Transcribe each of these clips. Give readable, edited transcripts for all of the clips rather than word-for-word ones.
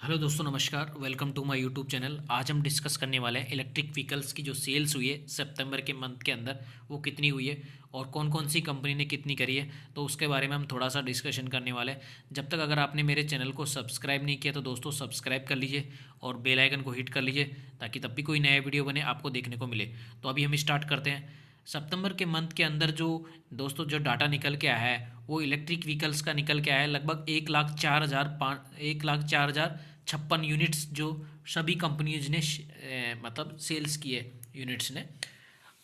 Hello दोस्तों, नमस्कार। Welcome to my YouTube channel. आज हम डिस्कस करने वाले हैं इलेक्ट्रिक व्हीकल्स की जो सेल्स हुई है सितंबर के मंथ के अंदर, वो कितनी हुई है और कौन कौन सी कंपनी ने कितनी करी है, तो उसके बारे में हम थोड़ा सा डिस्कशन करने वाले हैं। जब तक अगर आपने मेरे चैनल को सब्सक्राइब नहीं किया तो दोस्तों सब्सक्राइब कर लीजिए और बेल आइकन को हिट कर लीजिए, ताकि तब भी कोई नया वीडियो बने आपको देखने को मिले। तो अभी हम स्टार्ट करते हैं। सितंबर के मंथ के अंदर जो दोस्तों जो डाटा निकल के आया है वो इलेक्ट्रिक व्हीकल्स का निकल के आया है। लगभग 1,04,56 यूनिट्स जो सभी कंपनीज ने मतलब सेल्स किए यूनिट्स ने।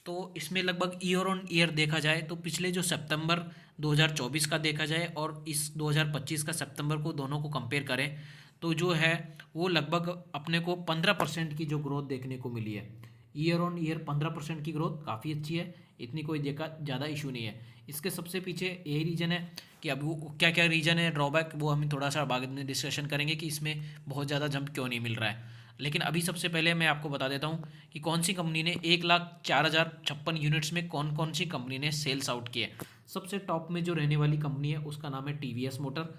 तो इसमें लगभग ईयर ऑन ईयर देखा जाए तो पिछले जो सितंबर 2024 का देखा जाए और इस 2025 का सितंबर को, दोनों को कंपेयर करें तो जो है वो लगभग अपने को 15% की जो ग्रोथ देखने को मिली है। ईयर ऑन ईयर 15% की ग्रोथ काफ़ी अच्छी है, इतनी कोई देखा ज़्यादा इशू नहीं है। इसके सबसे पीछे यही रीज़न है कि अब वो क्या क्या रीज़न है ड्रॉबैक, वो हम थोड़ा सा बाद में डिस्कशन करेंगे कि इसमें बहुत ज़्यादा जंप क्यों नहीं मिल रहा है। लेकिन अभी सबसे पहले मैं आपको बता देता हूँ कि कौन सी कंपनी ने 1,04,56 यूनिट्स में कौन कौन सी कंपनी ने सेल्स आउट किए। सबसे टॉप में जो रहने वाली कंपनी है उसका नाम है टीवीएस मोटर।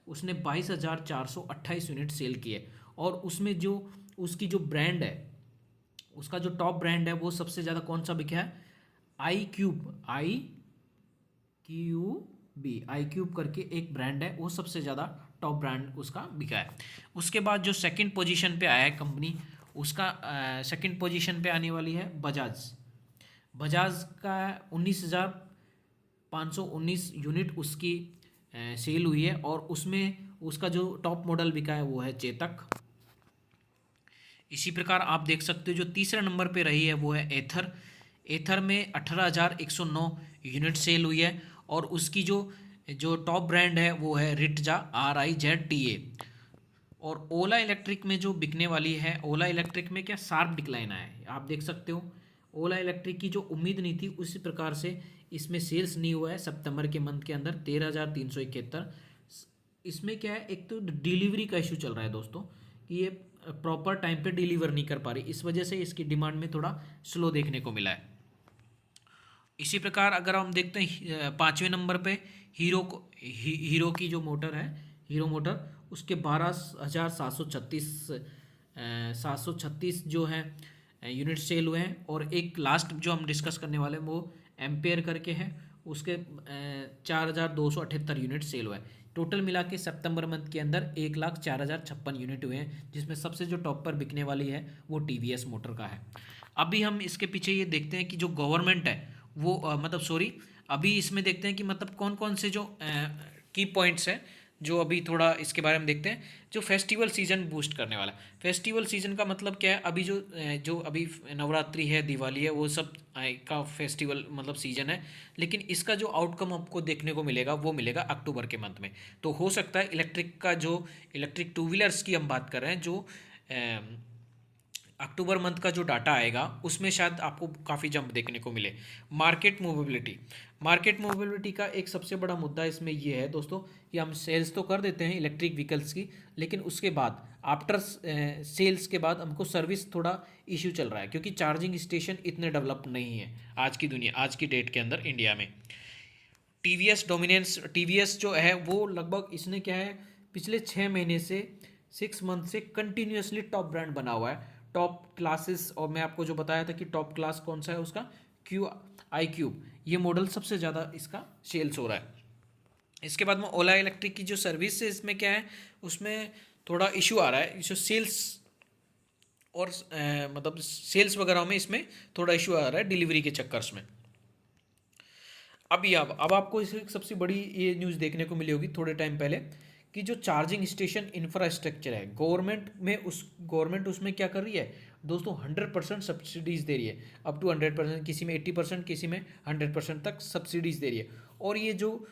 उसने 22,428 यूनिट सेल किए और उसमें जो उसकी जो ब्रांड है, उसका जो टॉप ब्रांड है वो सबसे ज़्यादा कौन सा बिका है? आई क्यूब करके एक ब्रांड है, वो सबसे ज़्यादा टॉप ब्रांड उसका बिका है। उसके बाद जो सेकंड पोजीशन पे आया है कंपनी, उसका सेकंड पोजीशन पे आने वाली है बजाज। बजाज का 19,519 यूनिट उसकी सेल हुई है और उसमें उसका जो टॉप मॉडल बिका है वो है चेतक। इसी प्रकार आप देख सकते हो जो तीसरे नंबर पे रही है वो है एथर। एथर में 18,109 यूनिट सेल हुई है और उसकी जो जो टॉप ब्रांड है वो है रिटजा, RIZTA। और ओला इलेक्ट्रिक में जो बिकने वाली है, ओला इलेक्ट्रिक में क्या शार्प डिक्लाइन आया है, आप देख सकते हो। ओला इलेक्ट्रिक की जो उम्मीद नहीं थी उसी प्रकार से इसमें सेल्स नहीं हुआ है सितंबर के मंथ के अंदर 13,371। इसमें क्या है, एक तो डिलीवरी का इशू चल रहा है दोस्तों कि ये प्रॉपर टाइम पे डिलीवर नहीं कर पा रही, इस वजह से इसकी डिमांड में थोड़ा स्लो देखने को मिला है। इसी प्रकार अगर हम देखते हैं पाँचवें नंबर पे हीरो की जो मोटर है, हीरो मोटर, उसके 12,736 जो है यूनिट सेल हुए हैं। और एक लास्ट जो हम डिस्कस करने वाले हैं वो एम्पेयर करके है, उसके 4,278 यूनिट सेल हुआ है। टोटल मिला के सितंबर मंथ के अंदर 1,04,056 यूनिट हुए हैं, जिसमें सबसे जो टॉप पर बिकने वाली है वो टीवीएस मोटर का है। अभी हम इसके पीछे ये देखते हैं कि जो गवर्नमेंट है वो मतलब सॉरी, अभी इसमें देखते हैं कि मतलब कौन कौन से जो की पॉइंट्स हैं जो अभी थोड़ा इसके बारे में देखते हैं। जो फेस्टिवल सीजन बूस्ट करने वाला है, फेस्टिवल सीजन का मतलब क्या है, अभी जो अभी नवरात्रि है, दिवाली है, वो सब का फेस्टिवल मतलब सीजन है। लेकिन इसका जो आउटकम आपको देखने को मिलेगा वो मिलेगा अक्टूबर के मंथ में। तो हो सकता है इलेक्ट्रिक टू व्हीलर्स की हम बात कर रहे हैं, जो अक्टूबर मंथ का जो डाटा आएगा उसमें शायद आपको काफ़ी जंप देखने को मिले। मार्केट मोबिलिटी का एक सबसे बड़ा मुद्दा इसमें ये है दोस्तों कि हम सेल्स तो कर देते हैं इलेक्ट्रिक व्हीकल्स की, लेकिन उसके बाद आफ्टर सेल्स के बाद हमको सर्विस थोड़ा इश्यू चल रहा है, क्योंकि चार्जिंग स्टेशन इतने डेवलप नहीं है आज की डेट के अंदर इंडिया में। टीवीएस जो है वो लगभग इसने क्या है, पिछले 6 महीने से 6 मंथ से कंटिन्यूसली टॉप ब्रांड बना हुआ है, टॉप क्लासेस। और मैं आपको जो बताया था कि टॉप क्लास कौन सा है उसका क्यूब, ये मॉडल सबसे ज़्यादा इसका सेल्स हो रहा है। इसके बाद में ओला इलेक्ट्रिक की जो सर्विस है इसमें क्या है, उसमें थोड़ा इशू आ रहा है, जो सेल्स और मतलब सेल्स वगैरह में इसमें थोड़ा इशू आ रहा है डिलीवरी के चक्कर्स में। अब आपको इस सबसे बड़ी ये न्यूज़ देखने को मिली होगी थोड़े टाइम पहले कि जो चार्जिंग स्टेशन इंफ्रास्ट्रक्चर है, गवर्नमेंट उसमें क्या कर रही है दोस्तों, 100% सब्सिडीज़ दे रही है, अप टू 100%, किसी में 80%, किसी में 100% तक सब्सिडीज़ दे रही है। और ये जो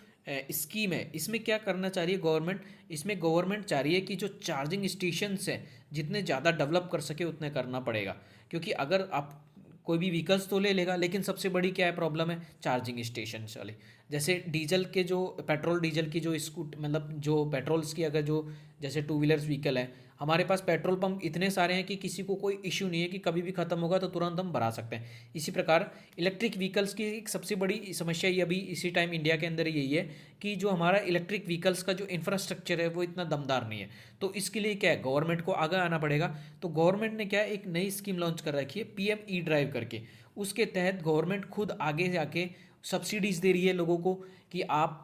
स्कीम है इसमें क्या करना चाह रही है गवर्नमेंट, इसमें गवर्नमेंट चाह रही है कि जो चार्जिंग स्टेशंस हैं जितने ज़्यादा डेवलप कर सके उतने करना पड़ेगा। क्योंकि अगर आप कोई भी व्हीकल्स तो ले लेगा, लेकिन सबसे बड़ी क्या है प्रॉब्लम है, चार्जिंग स्टेशन वाली। जैसे डीजल के जो पेट्रोल डीजल की जो मतलब जो पेट्रोल्स की अगर जो जैसे टू व्हीलर्स व्हीकल है, हमारे पास पेट्रोल पंप इतने सारे हैं कि किसी को कोई इश्यू नहीं है कि कभी भी ख़त्म होगा तो तुरंत हम भरा सकते हैं। इसी प्रकार इलेक्ट्रिक व्हीकल्स की एक सबसे बड़ी समस्या ये अभी इसी टाइम इंडिया के अंदर यही है कि जो हमारा इलेक्ट्रिक व्हीकल्स का जो इंफ्रास्ट्रक्चर है वो इतना दमदार नहीं है। तो इसके लिए क्या है, गवर्नमेंट को आगे आना पड़ेगा। तो गवर्नमेंट ने क्या है, एक नई स्कीम लॉन्च कर रखी है पीएम ई ड्राइव करके। उसके तहत गवर्नमेंट खुद आगे जाके सब्सिडीज़ दे रही है लोगों को कि आप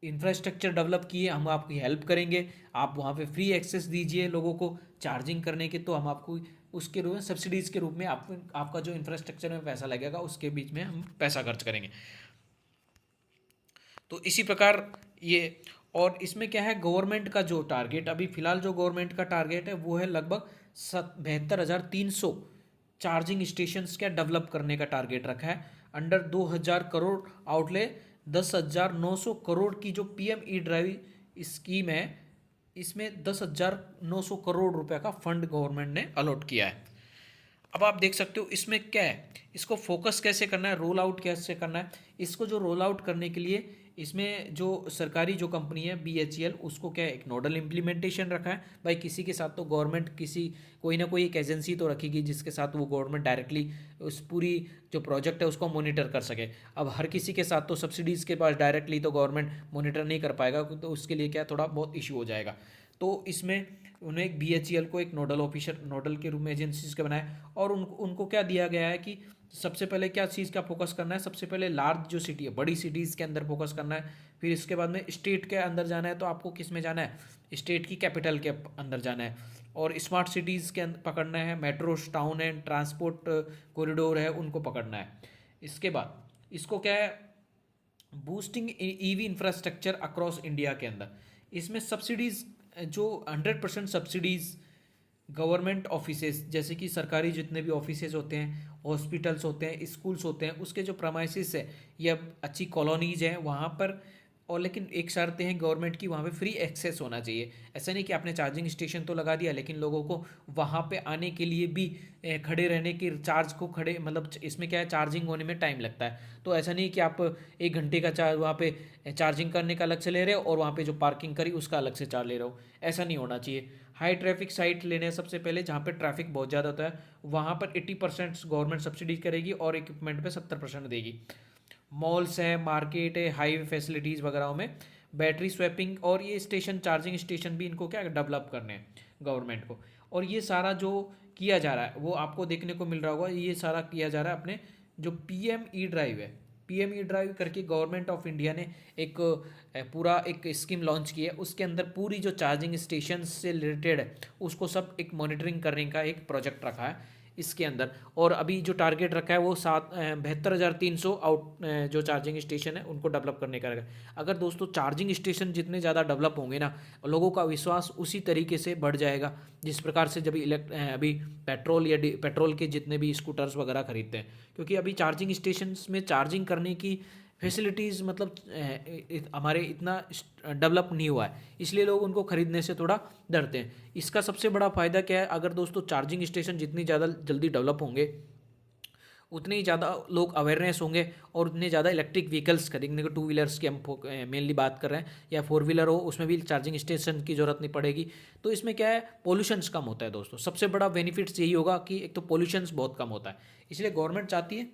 इंफ्रास्ट्रक्चर डेवलप किए, हम आपकी हेल्प करेंगे, आप वहाँ पे फ्री एक्सेस दीजिए लोगों को चार्जिंग करने के, तो हम आपको उसके रूप में सब्सिडीज़ के रूप में आपका जो इंफ्रास्ट्रक्चर में पैसा लगेगा उसके बीच में हम पैसा खर्च करेंगे। तो इसी प्रकार ये, और इसमें क्या है, गवर्नमेंट का जो टारगेट अभी फ़िलहाल जो गवर्नमेंट का टारगेट है वो है लगभग 72,300 चार्जिंग स्टेशंस क्या डेवलप करने का टारगेट रखा है। अंडर 2,000 करोड़ आउटले 10,900 करोड़ की जो पीएम ई ड्राइव स्कीम है, इसमें 10,900 करोड़ रुपए का फंड गवर्नमेंट ने अलॉट किया है। अब आप देख सकते हो इसमें क्या है, इसको फोकस कैसे करना है, रोल आउट कैसे करना है। इसको जो रोल आउट करने के लिए इसमें जो सरकारी जो कंपनी है BHEL, उसको क्या है, एक नोडल इम्प्लीमेंटेशन रखा है। भाई किसी के साथ तो गवर्नमेंट कोई ना कोई एक एजेंसी तो रखेगी जिसके साथ वो गवर्नमेंट डायरेक्टली उस पूरी जो प्रोजेक्ट है उसको मॉनिटर कर सके। अब हर किसी के साथ तो सब्सिडीज़ के पास डायरेक्टली तो गवर्नमेंट मॉनिटर नहीं कर पाएगा, तो उसके लिए क्या थोड़ा बहुत इशू हो जाएगा। तो इसमें उन्हें एक BHEL को एक नोडल ऑफिसर नोडल के रूप में एजेंसीज का बनाया, और उनको क्या दिया गया है कि सबसे पहले क्या चीज़ का फोकस करना है, सबसे पहले लार्ज जो सिटी है, बड़ी सिटीज़ के अंदर फोकस करना है। फिर इसके बाद में स्टेट के अंदर जाना है, तो आपको किस में जाना है, स्टेट की कैपिटल के अंदर जाना है। और स्मार्ट सिटीज़ के अंदर पकड़ना है, metro town and transport corridor है उनको पकड़ना है। इसके बाद इसको क्या है, boosting EV infrastructure across India के अंदर। इसमें सब्सिडीज़ जो 100% सब्सिडीज़ गवर्नमेंट ऑफिसेज, जैसे कि सरकारी जितने भी ऑफिसेज होते हैं, हॉस्पिटल्स होते हैं, स्कूल्स होते हैं, उसके जो प्रमाइसिस है या अच्छी कॉलोनीज हैं वहाँ पर, और लेकिन एक शर्त है गवर्नमेंट की, वहाँ पे फ्री एक्सेस होना चाहिए। ऐसा नहीं कि आपने चार्जिंग स्टेशन तो लगा दिया लेकिन लोगों को वहाँ पे आने के लिए भी खड़े रहने के चार्ज को खड़े, मतलब इसमें क्या है, चार्जिंग होने में टाइम लगता है। तो ऐसा नहीं कि आप 1 घंटे का चार्ज वहाँ पे चार्जिंग करने का अलग से ले रहे हो और वहाँ पे जो पार्किंग करी उसका अलग से चार्ज ले रहे हो, ऐसा नहीं होना चाहिए। हाई ट्रैफिक साइट लेने सबसे पहले, जहाँ पे ट्रैफिक बहुत ज़्यादा होता है वहाँ पर 80% गवर्नमेंट सब्सिडी करेगी और इक्विपमेंट पे 70% देगी। मॉल्स हैं, मार्केट है, हाईवे फैसिलिटीज़ वगैरह में बैटरी स्वैपिंग और ये स्टेशन, चार्जिंग स्टेशन भी इनको क्या डेवलप करने हैं गवर्नमेंट को। और ये सारा जो किया जा रहा है वो आपको देखने को मिल रहा होगा, ये सारा किया जा रहा है अपने जो पीएम ई ड्राइव है। पीएम ई ड्राइव करके गवर्नमेंट ऑफ इंडिया ने एक पूरा एक स्कीम लॉन्च की है, उसके अंदर पूरी जो चार्जिंग स्टेशन से रिलेटेड है उसको सब एक मॉनिटरिंग करने का एक प्रोजेक्ट रखा है इसके अंदर। और अभी जो टारगेट रखा है वो 72,300 जो चार्जिंग स्टेशन है उनको डेवलप करने का रखा है। अगर दोस्तों चार्जिंग स्टेशन जितने ज़्यादा डेवलप होंगे ना, लोगों का विश्वास उसी तरीके से बढ़ जाएगा जिस प्रकार से जब अभी पेट्रोल या पेट्रोल के जितने भी स्कूटर्स वगैरह खरीदते हैं, क्योंकि अभी चार्जिंग स्टेशन में चार्जिंग करने की फैसिलिटीज़ मतलब हमारे इतना डेवलप नहीं हुआ है, इसलिए लोग उनको खरीदने से थोड़ा डरते हैं। इसका सबसे बड़ा फ़ायदा क्या है, अगर दोस्तों चार्जिंग स्टेशन जितनी ज़्यादा जल्दी डेवलप होंगे उतने ही ज़्यादा लोग अवेयरनेस होंगे और उतने ज़्यादा इलेक्ट्रिक व्हीकल्स खरीदने को, 2 व्हीलर्स की हम मेनली बात कर रहे हैं, या 4 व्हीलर हो उसमें भी चार्जिंग स्टेशन की ज़रूरत नहीं पड़ेगी। तो इसमें क्या है, पोल्यूशंस कम होता है दोस्तों, सबसे बड़ा बेनिफिट्स यही होगा कि एक तो पोल्यूशंस बहुत कम होता है, इसलिए गवर्नमेंट चाहती है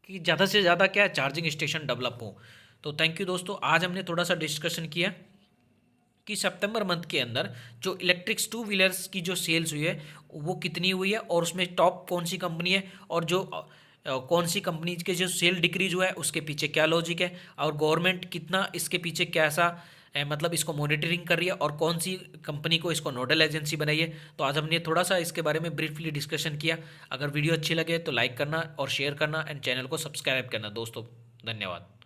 कि ज़्यादा से ज़्यादा क्या है, चार्जिंग स्टेशन डेवलप हो। तो थैंक यू दोस्तों, आज हमने थोड़ा सा डिस्कशन किया कि सितंबर मंथ के अंदर जो इलेक्ट्रिक्स 2 व्हीलर्स की जो सेल्स हुई है वो कितनी हुई है, और उसमें टॉप कौन सी कंपनी है, और जो कौन सी कंपनी के जो सेल डिक्रीज हुआ है उसके पीछे क्या लॉजिक है, और गवर्नमेंट कितना इसके पीछे कैसा मतलब इसको मॉनिटरिंग कर रही है, और कौन सी कंपनी को इसको नोडल एजेंसी बनाई है। तो आज हमने थोड़ा सा इसके बारे में ब्रीफली डिस्कशन किया। अगर वीडियो अच्छी लगे तो लाइक करना और शेयर करना एंड चैनल को सब्सक्राइब करना दोस्तों। धन्यवाद।